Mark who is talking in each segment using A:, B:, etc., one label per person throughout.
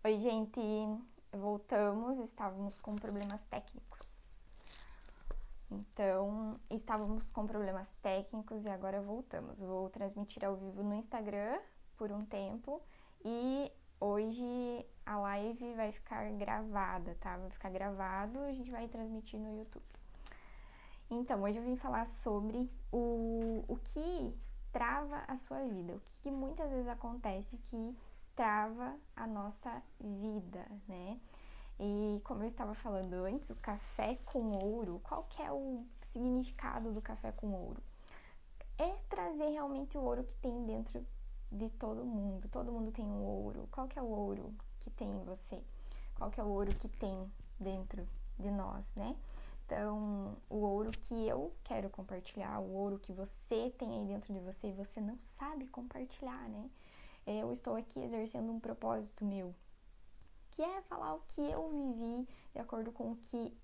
A: Oi, gente, voltamos, estávamos com problemas técnicos. Então, estávamos com problemas técnicos e agora voltamos. Vou transmitir ao vivo no Instagram por um tempo e hoje a live vai ficar gravada, tá? Vai ficar gravado e a gente vai transmitir no YouTube. Então, hoje eu vim falar sobre o que trava a sua vida, o que muitas vezes acontece que trava a nossa vida, né? E como eu estava falando antes, o café com ouro, qual que é o significado do café com ouro? É trazer realmente o ouro que tem dentro de todo mundo. Todo mundo tem um ouro. Qual que é o ouro que tem em você? Qual que é o ouro que tem dentro de nós, né? Então, o ouro que eu quero compartilhar, o ouro que você tem aí dentro de você e você não sabe compartilhar, né? Eu estou aqui exercendo um propósito meu, que é falar o que eu vivi de acordo com o que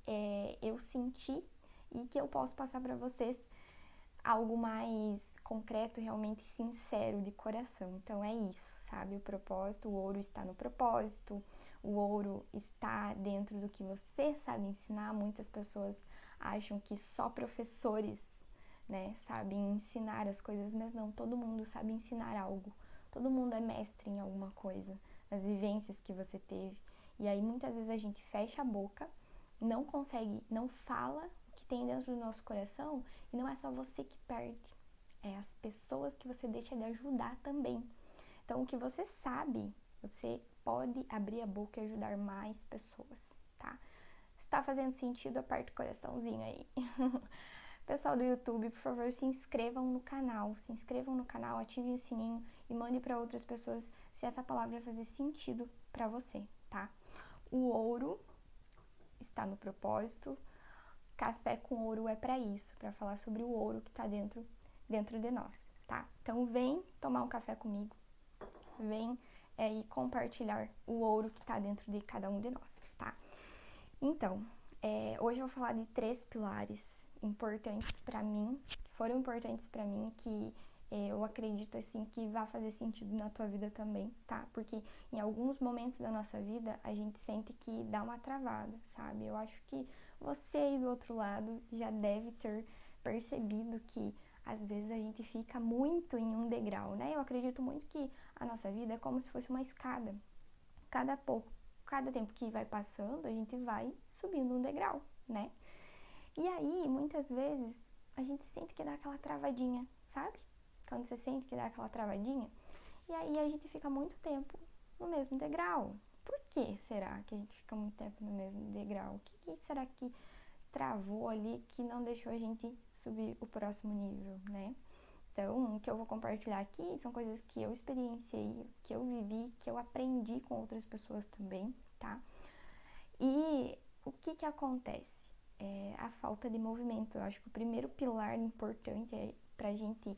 A: eu senti e que eu posso passar para vocês algo mais concreto, realmente sincero, de coração. Então é isso, sabe? O propósito, o ouro está no propósito, o ouro está dentro do que você sabe ensinar. Muitas pessoas acham que só professores, né, sabem ensinar as coisas, mas não, todo mundo sabe ensinar algo. Todo mundo é mestre em alguma coisa, nas vivências que você teve. E aí muitas vezes a gente fecha a boca, não consegue, não fala o que tem dentro do nosso coração, e não é só você que perde, é as pessoas que você deixa de ajudar também. Então o que você sabe, você pode abrir a boca e ajudar mais pessoas, tá? Se tá fazendo sentido, aperta o coraçãozinho aí. Pessoal do YouTube, por favor, se inscrevam no canal, ativem o sininho e mande para outras pessoas se essa palavra fazer sentido para você, tá? O ouro está no propósito. Café com ouro é para isso, para falar sobre o ouro que está dentro de nós, tá? Então vem tomar um café comigo, vem e compartilhar o ouro que está dentro de cada um de nós, tá? Então, hoje eu vou falar de 3 pilares importantes para mim, que foram importantes para mim, que eu acredito assim que vai fazer sentido na tua vida também, tá? Porque em alguns momentos da nossa vida a gente sente que dá uma travada, sabe? Eu acho que você aí do outro lado já deve ter percebido que às vezes a gente fica muito em um degrau, né? Eu acredito muito que a nossa vida é como se fosse uma escada. Cada tempo que vai passando, a gente vai subindo um degrau, né? E aí, muitas vezes, a gente sente que dá aquela travadinha, sabe? Quando você sente que dá aquela travadinha. E aí a gente fica muito tempo no mesmo degrau. Por que será que a gente fica muito tempo no mesmo degrau? O que será que travou ali que não deixou a gente subir o próximo nível, né? Então, o que eu vou compartilhar aqui são coisas que eu experienciei, que eu vivi, que eu aprendi com outras pessoas também, tá? E o que acontece? A falta de movimento. Eu acho que o primeiro pilar importante pra gente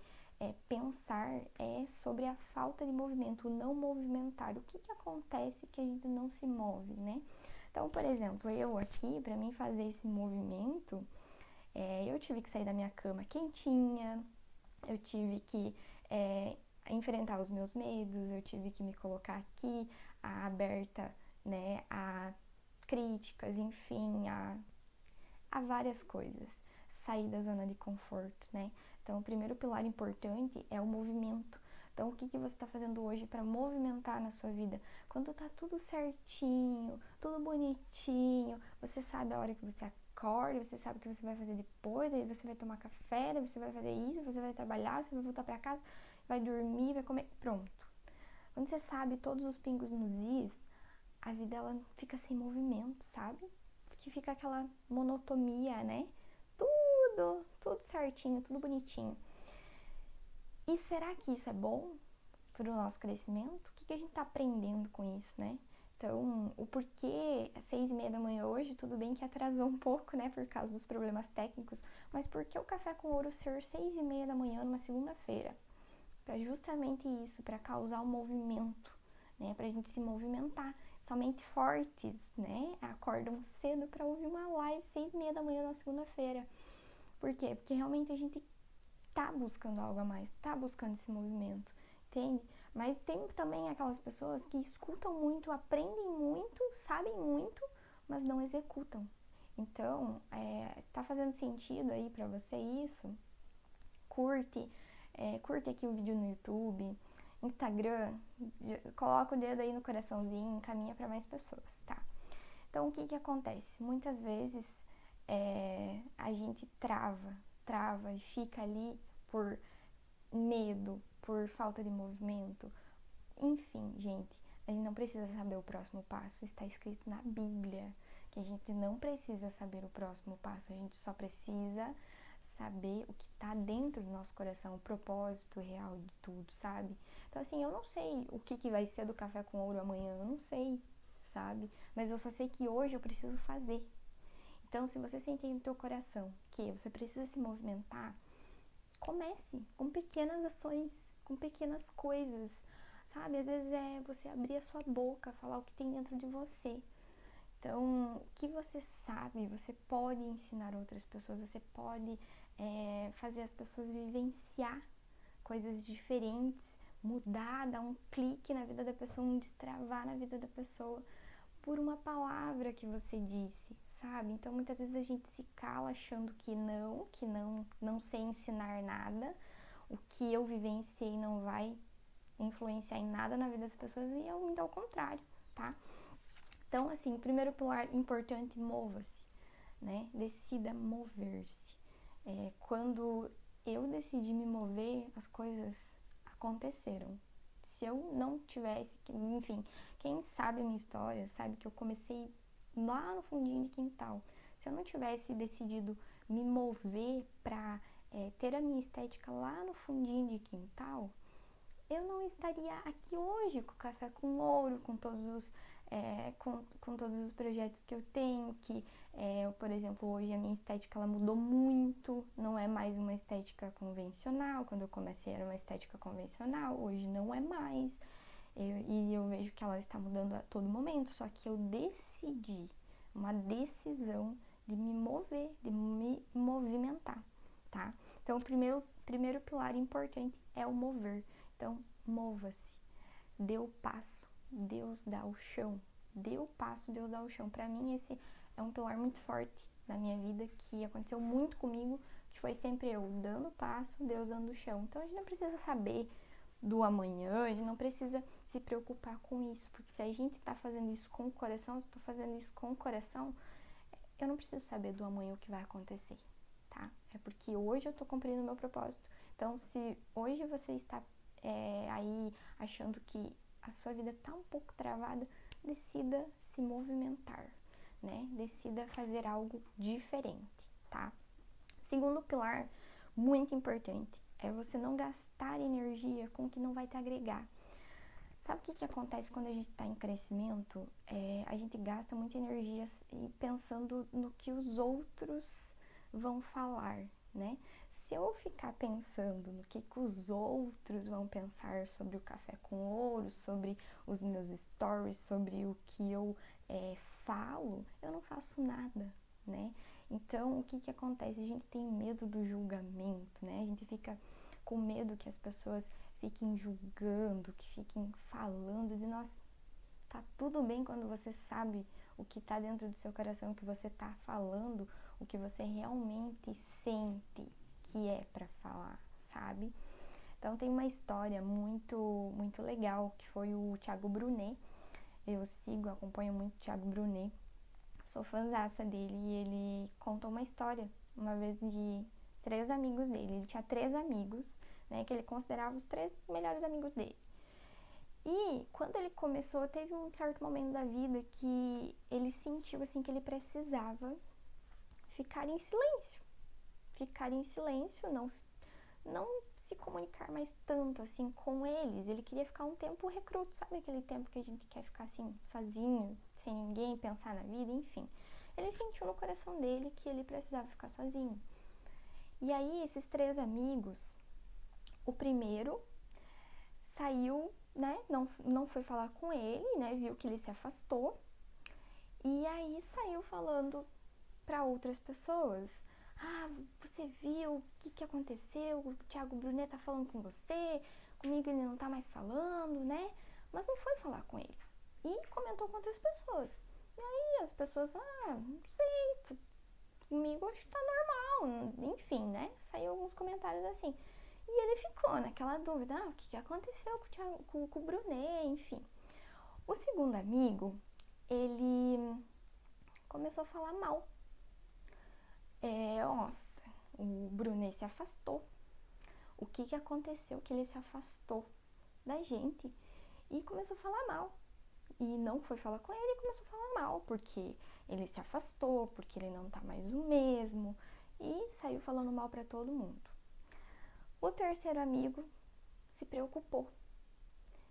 A: pensar é sobre a falta de movimento, o não movimentar. O que acontece que a gente não se move, né? Então, por exemplo, eu aqui, para mim fazer esse movimento, eu tive que sair da minha cama quentinha, eu tive que enfrentar os meus medos, eu tive que me colocar aqui aberta, né, a críticas, enfim, a várias coisas. Sair da zona de conforto, né? Então, o primeiro pilar importante é o movimento. Então, o que você está fazendo hoje para movimentar na sua vida? Quando tá tudo certinho, tudo bonitinho, você sabe a hora que você acorda, você sabe o que você vai fazer depois, aí você vai tomar café, daí você vai fazer isso, você vai trabalhar, você vai voltar para casa, vai dormir, vai comer, pronto. Quando você sabe todos os pingos nos is, a vida ela fica sem movimento, sabe? Que fica aquela monotonia, né? Tudo certinho, tudo bonitinho. E será que isso é bom para o nosso crescimento? O que a gente tá aprendendo com isso, né? Então, o porquê é 6:30 da manhã hoje, tudo bem que atrasou um pouco, né, por causa dos problemas técnicos, mas por que o café com ouro ser 6:30 da manhã numa segunda-feira? Para justamente isso, para causar um movimento, né, pra gente se movimentar. Somente fortes, né, acordam cedo para ouvir uma live 6:30 da manhã na segunda-feira. Por quê? Porque realmente a gente tá buscando algo a mais, tá buscando esse movimento, entende? Mas tem também aquelas pessoas que escutam muito, aprendem muito, sabem muito, mas não executam. Então, tá fazendo sentido aí pra você isso? Curte, curte aqui o vídeo no YouTube, Instagram, coloca o dedo aí no coraçãozinho, encaminha para mais pessoas, tá? Então, o que acontece? Muitas vezes a gente trava e fica ali por medo, por falta de movimento. Enfim, gente, a gente não precisa saber o próximo passo, está escrito na Bíblia que a gente não precisa saber o próximo passo, a gente só precisa saber o que está dentro do nosso coração, o propósito real de tudo, sabe? Então, assim, eu não sei o que vai ser do Café com Ouro amanhã, eu não sei, sabe? Mas eu só sei que hoje eu preciso fazer. Então, se você sente no teu coração que você precisa se movimentar, comece com pequenas ações, com pequenas coisas, sabe? Às vezes é você abrir a sua boca, falar o que tem dentro de você. Então, o que você sabe, você pode ensinar outras pessoas, você pode fazer as pessoas vivenciar coisas diferentes, mudar, dar um clique na vida da pessoa, um destravar na vida da pessoa por uma palavra que você disse, sabe? Então, muitas vezes a gente se cala achando que não sei ensinar nada, o que eu vivenciei não vai influenciar em nada na vida das pessoas e é muito ao contrário, tá? Então, assim, o primeiro pilar importante, mova-se, né? Decida mover-se. Quando eu decidi me mover, as coisas aconteceram. Se eu não tivesse, enfim, quem sabe a minha história sabe que eu comecei lá no fundinho de quintal. Se eu não tivesse decidido me mover pra ter a minha estética lá no fundinho de quintal, eu não estaria aqui hoje com o Café com Ouro, com todos os com todos os projetos que eu tenho, que, por exemplo, hoje a minha estética ela mudou muito, não é mais uma estética convencional, quando eu comecei era uma estética convencional, hoje não é mais, e eu vejo que ela está mudando a todo momento, só que eu decidi, uma decisão de me mover, de me movimentar, tá? Então, o primeiro pilar importante é o mover. Então, mova-se, dê o passo, Deus dá o chão. Dê o passo, Deus dá o chão. Pra mim, esse é um pilar muito forte na minha vida, que aconteceu muito comigo, que foi sempre eu dando o passo, Deus dando o chão. Então, a gente não precisa saber do amanhã, a gente não precisa se preocupar com isso, porque se a gente tá fazendo isso com o coração, eu tô fazendo isso com o coração, eu não preciso saber do amanhã o que vai acontecer, tá? É porque hoje eu tô cumprindo o meu propósito. Então, se hoje você está aí achando que a sua vida tá um pouco travada, decida se movimentar, né? Decida fazer algo diferente, tá? Segundo pilar, muito importante, é você não gastar energia com o que não vai te agregar. Sabe o que acontece quando a gente está em crescimento? A gente gasta muita energia pensando no que os outros vão falar, né? Se eu ficar pensando no que os outros vão pensar sobre o Café com Ouro, sobre os meus stories, sobre o que eu falo, eu não faço nada, né? Então, o que acontece? A gente tem medo do julgamento, né? A gente fica com medo que as pessoas fiquem julgando, que fiquem falando de nós. Tá tudo bem quando você sabe o que tá dentro do seu coração, o que você tá falando, o que você realmente sente que é para falar, sabe? Então tem uma história muito legal, que foi o Thiago Brunet. Eu acompanho muito o Thiago Brunet. Sou fãzaça dele e ele contou uma história, uma vez de 3 amigos dele. Ele tinha 3 amigos, né, que ele considerava os 3 melhores amigos dele. E quando ele começou, teve um certo momento da vida que ele sentiu assim que ele precisava ficar em silêncio. Ficar em silêncio, não se comunicar mais tanto assim com eles. Ele queria ficar um tempo recluso, sabe aquele tempo que a gente quer ficar assim, sozinho, sem ninguém, pensar na vida, enfim. Ele sentiu no coração dele que ele precisava ficar sozinho. E aí, esses 3 amigos, o primeiro saiu, né, não foi falar com ele, né, viu que ele se afastou, e aí saiu falando para outras pessoas. Ah, você viu o que aconteceu? O Thiago Brunet tá falando com você? comigo ele não tá mais falando, né? Mas não foi falar com ele. E comentou com outras pessoas. E aí as pessoas, não sei, comigo acho que tá normal. Enfim, né? Saiu alguns comentários assim. E ele ficou naquela dúvida, o que aconteceu com o Brunet, enfim. O segundo amigo, ele começou a falar mal. Nossa, o Brunet se afastou. O que aconteceu? Que ele se afastou da gente e começou a falar mal. E não foi falar com ele e começou a falar mal, porque ele se afastou, porque ele não tá mais o mesmo. E saiu falando mal pra todo mundo. O terceiro amigo se preocupou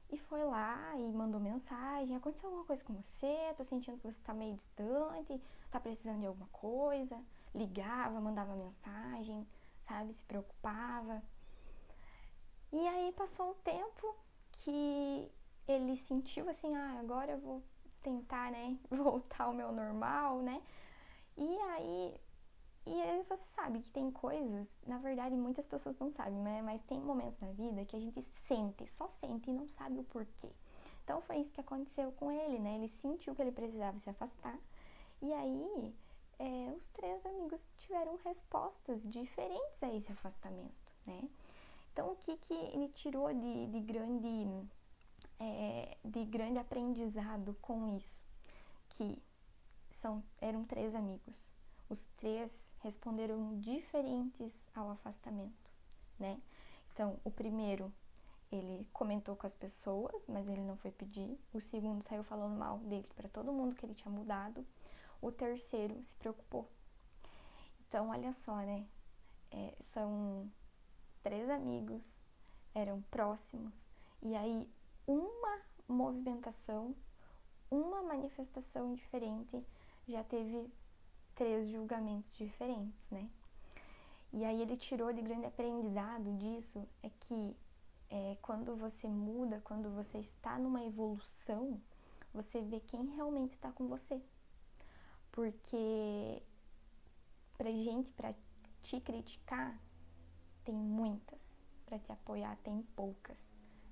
A: e foi lá e mandou mensagem: aconteceu alguma coisa com você? Tô sentindo que você tá meio distante, tá precisando de alguma coisa. Ligava, mandava mensagem, sabe? Se preocupava. E aí passou um tempo que ele sentiu assim, agora eu vou tentar, né, voltar ao meu normal, né? E aí você sabe que tem coisas, na verdade muitas pessoas não sabem, né? Mas tem momentos na vida que a gente sente, só sente e não sabe o porquê. Então foi isso que aconteceu com ele, né? Ele sentiu que ele precisava se afastar. E aí os três amigos tiveram respostas diferentes a esse afastamento, né? Então o que ele tirou de grande aprendizado com isso? Que eram três amigos. Os três responderam diferentes ao afastamento, né? Então, o primeiro, ele comentou com as pessoas, mas ele não foi pedir. O segundo saiu falando mal dele para todo mundo que ele tinha mudado. O terceiro se preocupou. Então, olha só, né? São três amigos, eram próximos, e aí uma movimentação, uma manifestação diferente já teve três julgamentos diferentes, né? E aí ele tirou de grande aprendizado disso é que quando você muda, quando você está numa evolução, você vê quem realmente está com você. Porque pra te criticar, tem muitas. Pra te apoiar, tem poucas,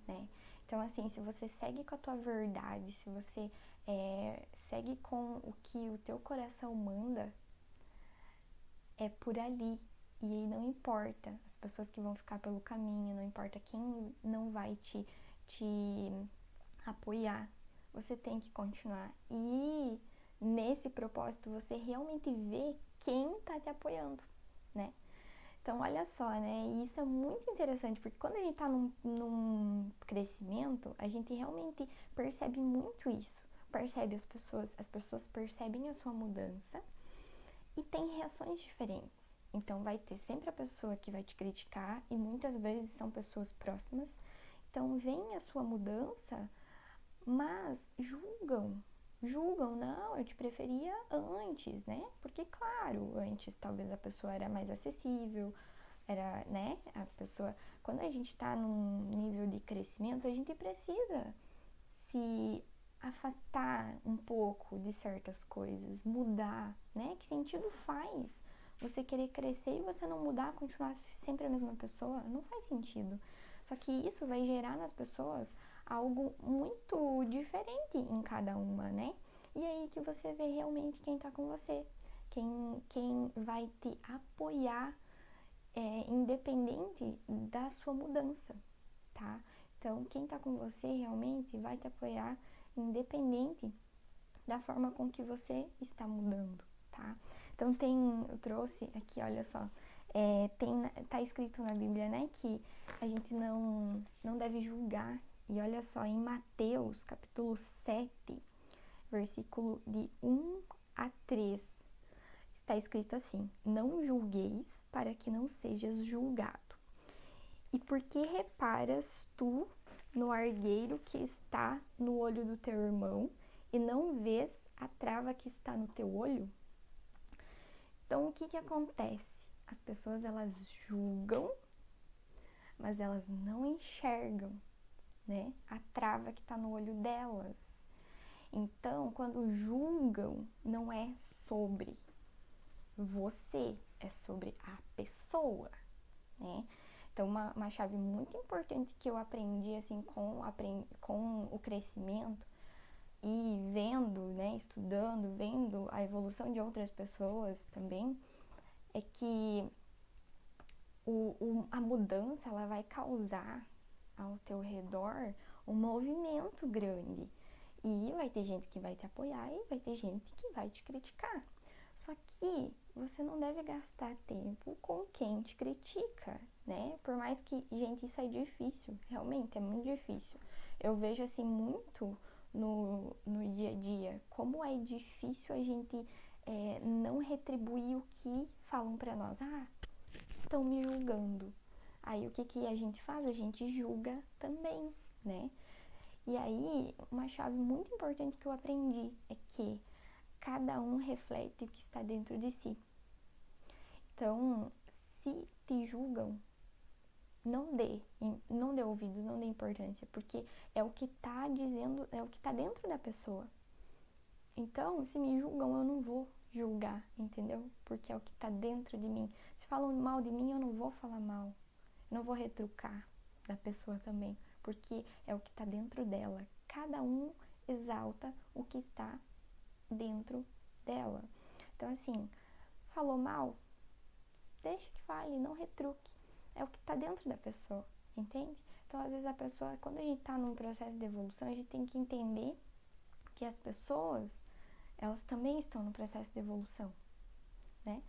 A: né? Então, assim, se você segue com a tua verdade, se você segue com o que o teu coração manda, é por ali. E aí não importa as pessoas que vão ficar pelo caminho, não importa quem não vai te apoiar, você tem que continuar. E nesse propósito você realmente vê quem tá te apoiando, né? Então, olha só, né? E isso é muito interessante, porque quando a gente tá num crescimento, a gente realmente percebe muito isso. Percebe as pessoas percebem a sua mudança e tem reações diferentes. Então, vai ter sempre a pessoa que vai te criticar e muitas vezes são pessoas próximas. Então, vem a sua mudança, mas julgam, não, eu te preferia antes, né? Porque, claro, antes talvez a pessoa era mais acessível, era, né? A pessoa, quando a gente tá num nível de crescimento, a gente precisa se afastar um pouco de certas coisas, mudar, né? Que sentido faz você querer crescer e você não mudar, continuar sempre a mesma pessoa? Não faz sentido. Só que isso vai gerar nas pessoas algo muito diferente em cada uma, né? E aí que você vê realmente quem tá com você, quem vai te apoiar, independente da sua mudança, tá? Então, quem tá com você realmente vai te apoiar, independente da forma com que você está mudando, tá? Então, eu trouxe aqui, olha só, tá escrito na Bíblia, né, que a gente não deve julgar. E olha só, em Mateus, capítulo 7, versículo de 1 a 3, está escrito assim: não julgueis para que não sejas julgado. E por que reparas tu no argueiro que está no olho do teu irmão e não vês a trava que está no teu olho? Então, o que acontece? As pessoas, elas julgam, mas elas não enxergam, né, a trava que está no olho delas. Então, quando julgam, não é sobre você, é sobre a pessoa, né? Então, uma chave muito importante que eu aprendi, assim, com o crescimento e vendo, né, estudando, vendo a evolução de outras pessoas também, é que a mudança, ela vai causar ao teu redor um movimento grande. E vai ter gente que vai te apoiar e vai ter gente que vai te criticar. Só que você não deve gastar tempo com quem te critica, né? Por mais que, gente, isso é difícil, realmente é muito difícil. Eu vejo assim muito no dia a dia como é difícil a gente não retribuir o que falam pra nós. Ah, estão me julgando. Aí o que a gente faz? A gente julga também, né? E aí, uma chave muito importante que eu aprendi é que cada um reflete o que está dentro de si. Então, se te julgam, não dê ouvidos, não dê importância, porque é o que está dizendo, é o que está dentro da pessoa. Então, se me julgam, eu não vou julgar, entendeu? Porque é o que está dentro de mim. Se falam mal de mim, eu não vou falar mal. Eu não vou retrucar da pessoa também, porque é o que está dentro dela. Cada um exalta o que está dentro dela. Então, assim, falou mal, deixa que fale, não retruque. É o que está dentro da pessoa, entende? Então, às vezes a pessoa, quando a gente está num processo de evolução, a gente tem que entender que as pessoas, elas também estão no processo de evolução, né?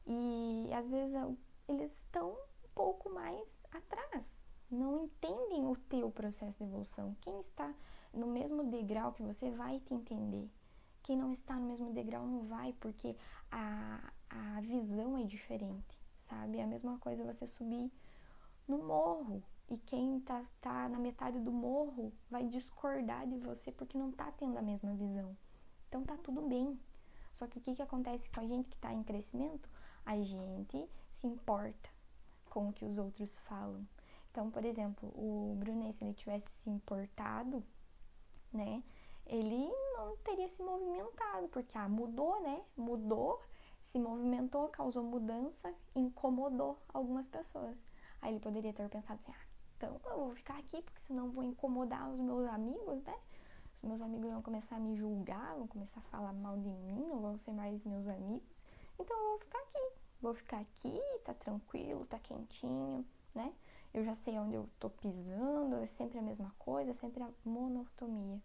A: E às vezes eles estão um pouco mais atrás, não entendem o teu processo de evolução. Quem está no mesmo degrau que você vai te entender. Quem não está no mesmo degrau não vai, porque a visão é diferente, sabe? É a mesma coisa você subir no morro e quem tá na metade do morro vai discordar de você porque não tá tendo a mesma visão. Então tá tudo bem. Só que o que acontece com a gente que tá em crescimento? A gente se importa com o que os outros falam. Então, por exemplo, o Brunet, se ele tivesse se importado, né, ele não teria se movimentado, porque mudou, né? Mudou, se movimentou, causou mudança, incomodou algumas pessoas. Aí ele poderia ter pensado assim, então eu vou ficar aqui, porque senão vou incomodar os meus amigos, né? Os meus amigos vão começar a me julgar, vão começar a falar mal de mim, não vão ser mais meus amigos. Então eu vou ficar aqui. Vou ficar aqui, tá tranquilo, tá quentinho, né? Eu já sei onde eu tô pisando, é sempre a mesma coisa, é sempre a monotonia.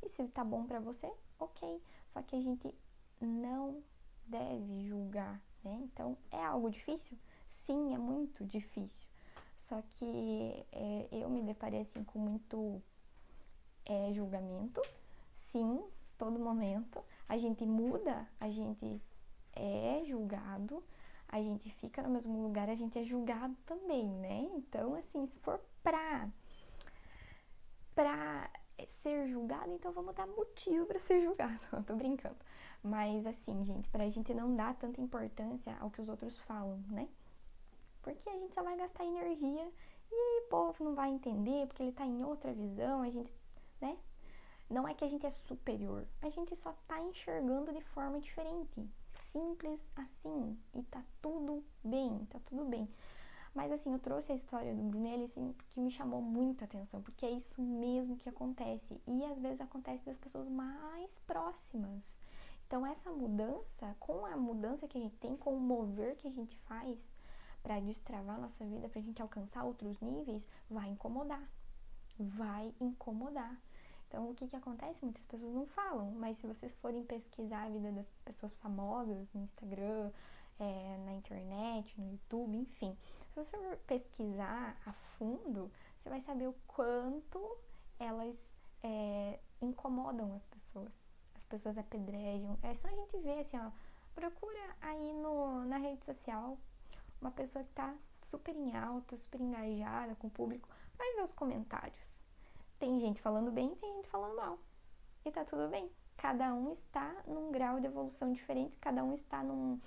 A: E se tá bom pra você, ok. Só que a gente não deve julgar, né? Então, é algo difícil? Sim, é muito difícil. Só que eu me deparei assim com muito julgamento. Sim, todo momento. A gente muda, a gente é julgado, a gente fica no mesmo lugar, a gente é julgado também, né? Então, assim, se for pra ser julgado, então vamos dar motivo pra ser julgado. Não, tô brincando. Mas, assim, gente, pra gente não dar tanta importância ao que os outros falam, né? Porque a gente só vai gastar energia e o povo não vai entender, porque ele tá em outra visão, a gente, né? Não é que a gente é superior, a gente só tá enxergando de forma diferente. Simples assim. E tá tudo bem, tá tudo bem. Mas assim, eu trouxe a história do Brunelli assim, que me chamou muita atenção, porque é isso mesmo que acontece. E às vezes acontece das pessoas mais próximas. Então essa mudança, com a mudança que a gente tem, com o mover que a gente faz para destravar a nossa vida, pra gente alcançar outros níveis, vai incomodar. Vai incomodar. Então, o que acontece? Muitas pessoas não falam, mas se vocês forem pesquisar a vida das pessoas famosas no Instagram, na internet, no YouTube, enfim, se você for pesquisar a fundo, você vai saber o quanto elas incomodam as pessoas. As pessoas apedrejam. É só a gente ver assim, ó, procura aí na rede social uma pessoa que tá super em alta, super engajada com o público, vai ver os comentários. Tem gente falando bem, tem gente falando mal. E tá tudo bem. Cada um está num grau de evolução diferente, cada um está numa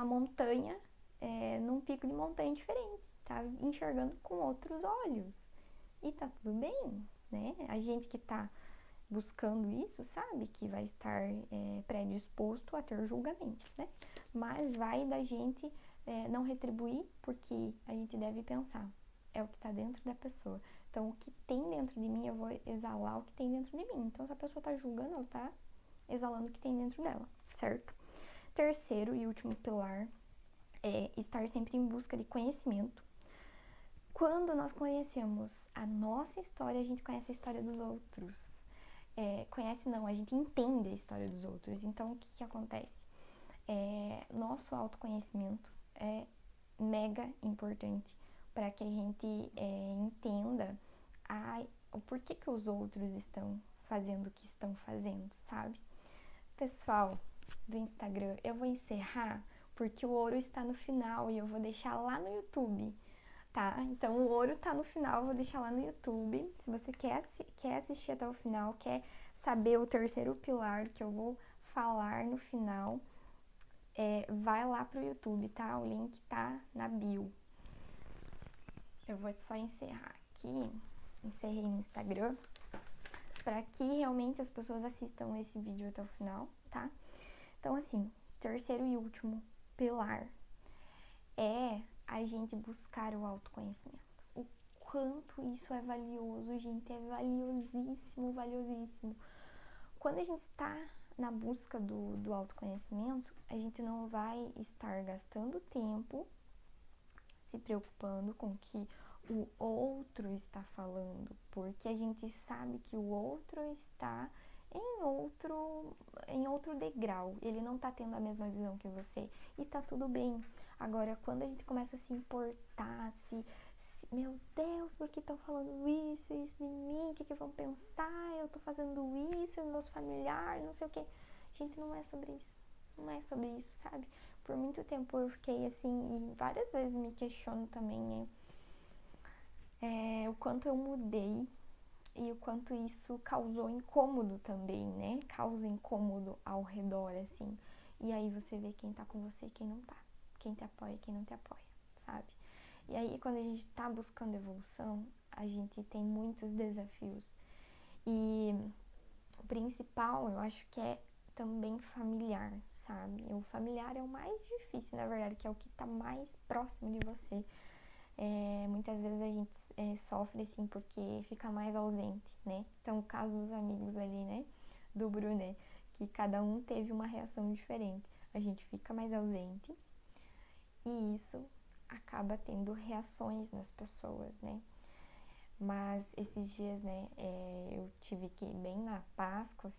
A: montanha, num pico de montanha diferente, tá enxergando com outros olhos. E tá tudo bem, né? A gente que tá buscando isso sabe que vai estar predisposto a ter julgamentos, né? Mas vai da gente não retribuir, porque a gente deve pensar, é o que está dentro da pessoa. Então, o que tem dentro de mim, eu vou exalar o que tem dentro de mim. Então, se a pessoa está julgando, ela está exalando o que tem dentro dela, certo? Terceiro e último pilar é estar sempre em busca de conhecimento. Quando nós conhecemos a nossa história, a gente conhece a história dos outros. Conhece não, a gente entende a história dos outros. Então, o que acontece? Nosso autoconhecimento é mega importante para que a gente entenda o porquê que os outros estão fazendo o que estão fazendo, sabe? Pessoal do Instagram, eu vou encerrar porque o ouro está no final e eu vou deixar lá no YouTube, tá? Então o ouro tá no final, eu vou deixar lá no YouTube. Se você quer assistir até o final, quer saber o terceiro pilar que eu vou falar no final, vai lá pro YouTube, tá? O link tá na bio. Eu vou só encerrar aqui, encerrei no Instagram, para que realmente as pessoas assistam esse vídeo até o final, tá? Então, assim, terceiro e último pilar é a gente buscar o autoconhecimento. O quanto isso é valioso, gente, é valiosíssimo, valiosíssimo. Quando a gente está na busca do autoconhecimento, a gente não vai estar gastando tempo se preocupando com o que o outro está falando, porque a gente sabe que o outro está em outro degrau, ele não está tendo a mesma visão que você e tá tudo bem. Agora, quando a gente começa a se importar, meu Deus, por que estão falando isso de mim? O que vão pensar? Eu tô fazendo isso, meus familiares, não sei o que. Gente, não é sobre isso. Não é sobre isso, sabe? Por muito tempo eu fiquei assim, e várias vezes me questiono também o quanto eu mudei e o quanto isso causou incômodo também, né? Causa incômodo ao redor, assim. E aí você vê quem tá com você e quem não tá. Quem te apoia e quem não te apoia, sabe? E aí quando a gente tá buscando evolução, a gente tem muitos desafios. E o principal, eu acho que é também familiar, sabe? O familiar é o mais difícil, na verdade, que é o que tá mais próximo de você. Muitas vezes a gente sofre assim porque fica mais ausente, né? Então, o caso dos amigos ali, né? Do Brunet, que cada um teve uma reação diferente. A gente fica mais ausente e isso acaba tendo reações nas pessoas, né? Mas esses dias, né, eu tive que ir bem na Páscoa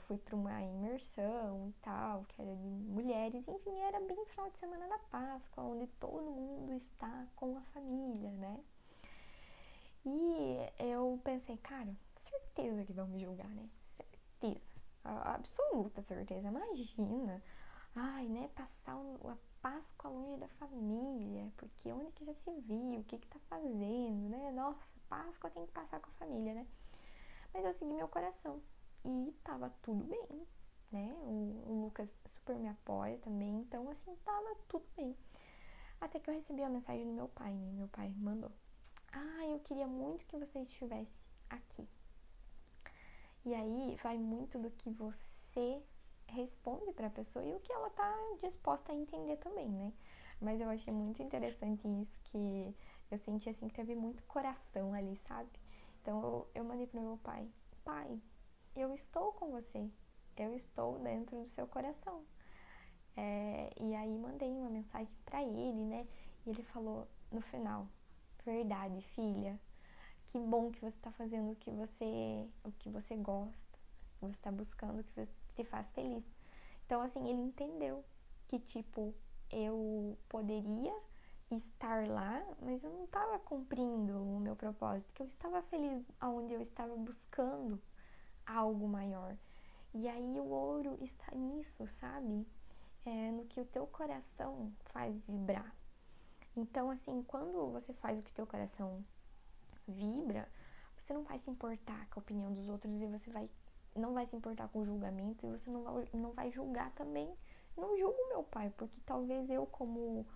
A: fui para uma imersão e tal, que era de mulheres, enfim, era bem final de semana da Páscoa, onde todo mundo está com a família, né? E eu pensei, cara, certeza que vão me julgar, né? Certeza, absoluta certeza. Imagina, ai, né, passar a Páscoa longe da família, porque onde que já se viu, o que que tá fazendo, né? Nossa, Páscoa tem que passar com a família, né? Mas eu segui meu coração e tava tudo bem, né? O Lucas super me apoia também, então assim, tava tudo bem. Até que eu recebi a mensagem do meu pai, né? Meu pai mandou: eu queria muito que você estivesse aqui. E aí vai muito do que você responde pra pessoa e o que ela tá disposta a entender também, né? Mas eu achei muito interessante isso, que eu senti assim que teve muito coração ali, sabe? Então eu mandei pro meu pai: pai, eu estou com você, eu estou dentro do seu coração. E aí mandei uma mensagem pra ele, né? E ele falou no final: verdade, filha, que bom que você tá fazendo o que você gosta, que você tá buscando, o que te faz feliz. Então, assim, ele entendeu que, tipo, eu poderia estar lá, mas eu não estava cumprindo o meu propósito, que eu estava feliz aonde eu estava buscando algo maior. E aí o ouro está nisso, sabe? No que o teu coração faz vibrar. Então, assim, quando você faz o que o teu coração vibra, você não vai se importar com a opinião dos outros e não vai se importar com o julgamento e você não vai julgar também. Não julgo meu pai, porque talvez eu como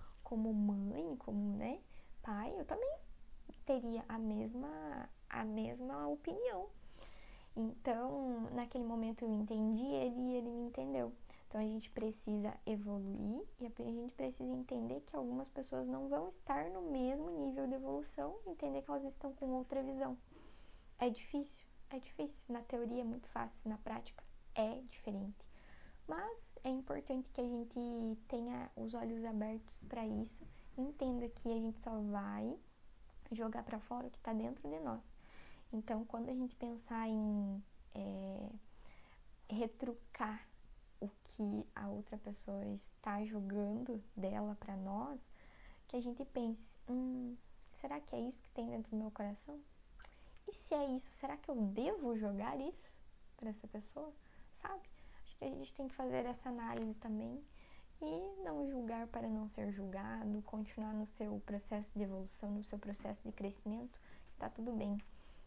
A: mãe, como, né, pai, eu também teria a mesma opinião. Então, naquele momento eu entendi ele e ele me entendeu. Então a gente precisa evoluir e a gente precisa entender que algumas pessoas não vão estar no mesmo nível de evolução, entender que elas estão com outra visão. É difícil. Na teoria é muito fácil, na prática é diferente. Mas é importante que a gente tenha os olhos abertos para isso, entenda que a gente só vai jogar para fora o que está dentro de nós. Então, quando a gente pensar em retrucar o que a outra pessoa está jogando dela para nós, que a gente pense, será que é isso que tem dentro do meu coração? E se é isso, será que eu devo jogar isso para essa pessoa? Sabe? Acho que a gente tem que fazer essa análise também e não julgar para não ser julgado, continuar no seu processo de evolução, no seu processo de crescimento, tá tudo bem.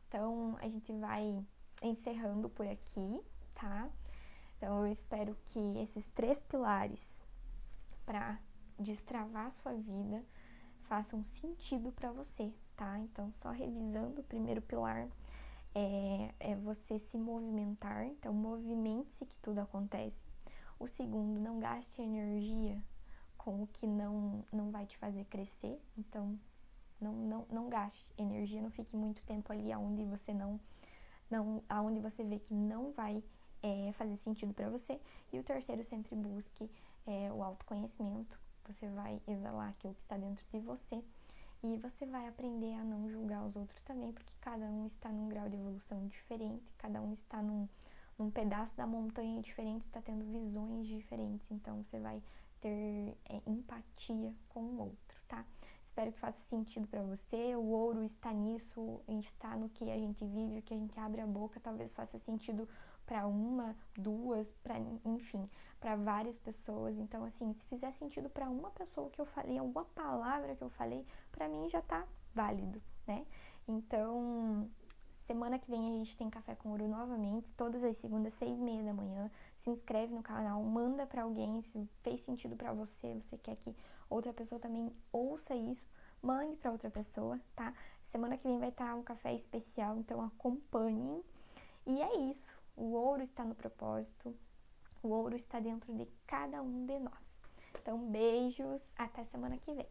A: Então, a gente vai encerrando por aqui, tá? Então, eu espero que esses 3 pilares para destravar a sua vida façam sentido para você, tá? Então, só revisando, o primeiro pilar é você se movimentar, então movimente-se que tudo acontece. O segundo, não gaste energia com o que não vai te fazer crescer, então não gaste energia, não fique muito tempo ali aonde você aonde você vê que não vai fazer sentido para você. E o terceiro, sempre busque o autoconhecimento, você vai exalar aquilo que está dentro de você e você vai aprender a não julgar os outros também, porque cada um está num grau de evolução diferente, cada um está num pedaço da montanha diferente, está tendo visões diferentes, então você vai ter empatia com o outro, tá? Espero que faça sentido para você. O ouro está nisso, está no que a gente vive, o que a gente abre a boca, talvez faça sentido para uma, duas, enfim, para várias pessoas. Então, assim, se fizer sentido para uma pessoa que eu falei, alguma palavra que eu falei, para mim já tá válido, né? Então, semana que vem a gente tem Café com Ouro novamente, todas as segundas, 6:30 da manhã. Se inscreve no canal, manda para alguém, se fez sentido para você, você quer que outra pessoa também ouça isso, mande para outra pessoa, tá? Semana que vem vai estar um café especial, então acompanhem. E é isso, o ouro está no propósito, o ouro está dentro de cada um de nós. Então, beijos, até semana que vem.